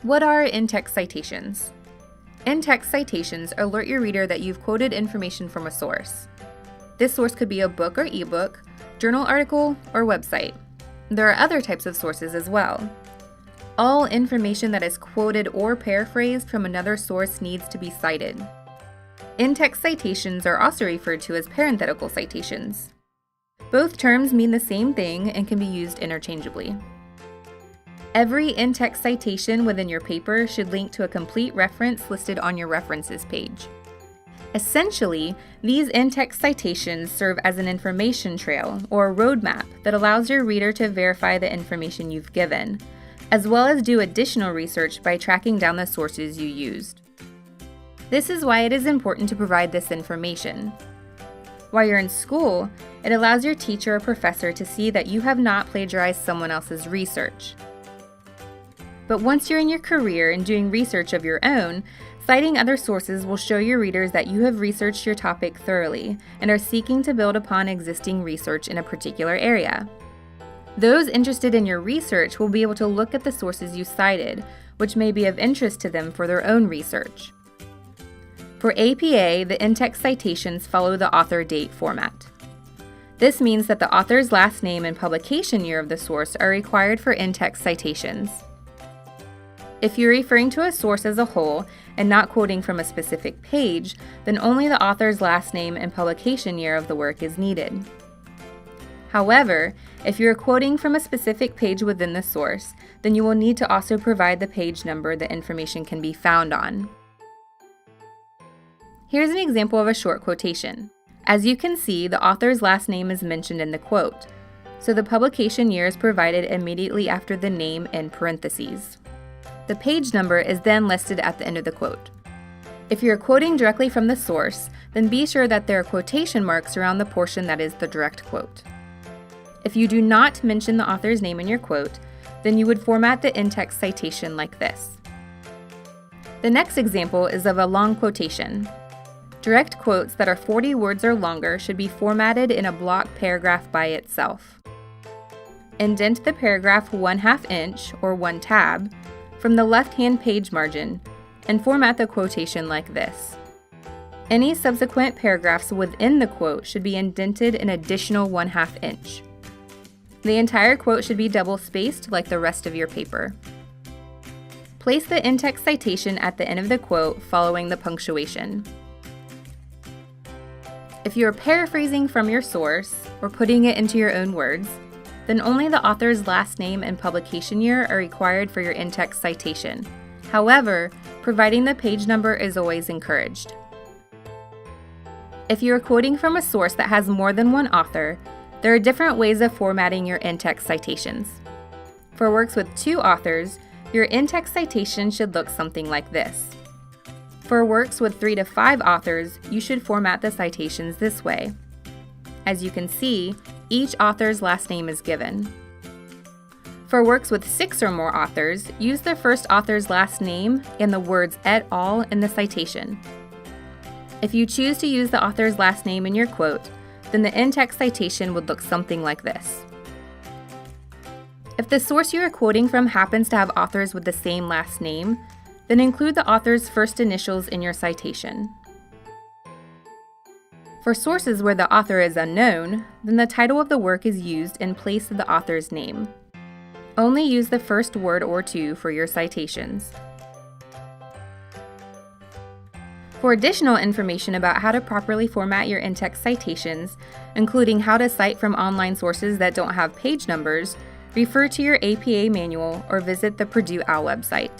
What are in-text citations? In-text citations alert your reader that you've quoted information from a source. This source could be a book or ebook, journal article, or website. There are other types of sources as well. All information that is quoted or paraphrased from another source needs to be cited. In-text citations are also referred to as parenthetical citations. Both terms mean the same thing and can be used interchangeably. Every in-text citation within your paper should link to a complete reference listed on your references page. Essentially, these in-text citations serve as an information trail or a roadmap that allows your reader to verify the information you've given, as well as do additional research by tracking down the sources you used. This is why it is important to provide this information. While you're in school, it allows your teacher or professor to see that you have not plagiarized someone else's research. But once you're in your career and doing research of your own, citing other sources will show your readers that you have researched your topic thoroughly and are seeking to build upon existing research in a particular area. Those interested in your research will be able to look at the sources you cited, which may be of interest to them for their own research. For APA, the in-text citations follow the author date format. This means that the author's last name and publication year of the source are required for in-text citations. If you're referring to a source as a whole and not quoting from a specific page, then only the author's last name and publication year of the work is needed. However, if you're quoting from a specific page within the source, then you will need to also provide the page number the information can be found on. Here's an example of a short quotation. As you can see, the author's last name is mentioned in the quote, so the publication year is provided immediately after the name in parentheses. The page number is then listed at the end of the quote. If you're quoting directly from the source, then be sure that there are quotation marks around the portion that is the direct quote. If you do not mention the author's name in your quote, then you would format the in-text citation like this. The next example is of a long quotation. Direct quotes that are 40 words or longer should be formatted in a block paragraph by itself. Indent the paragraph 1/2 inch or 1 tab from the left-hand page margin and format the quotation like this. Any subsequent paragraphs within the quote should be indented an additional 1/2 inch. The entire quote should be double-spaced like the rest of your paper. Place the in-text citation at the end of the quote following the punctuation. If you are paraphrasing from your source or putting it into your own words, then only the author's last name and publication year are required for your in-text citation. However, providing the page number is always encouraged. If you are quoting from a source that has more than one author, there are different ways of formatting your in-text citations. For works with 2 authors, your in-text citation should look something like this. For works with 3 to 5 authors, you should format the citations this way. As you can see, each author's last name is given. For works with 6 or more authors, use the first author's last name and the words et al. In the citation. If you choose to use the author's last name in your quote, then the in-text citation would look something like this. If the source you are quoting from happens to have authors with the same last name, then include the author's first initials in your citation. For sources where the author is unknown, then the title of the work is used in place of the author's name. Only use the first word or 2 for your citations. For additional information about how to properly format your in-text citations, including how to cite from online sources that don't have page numbers, refer to your APA manual or visit the Purdue OWL website.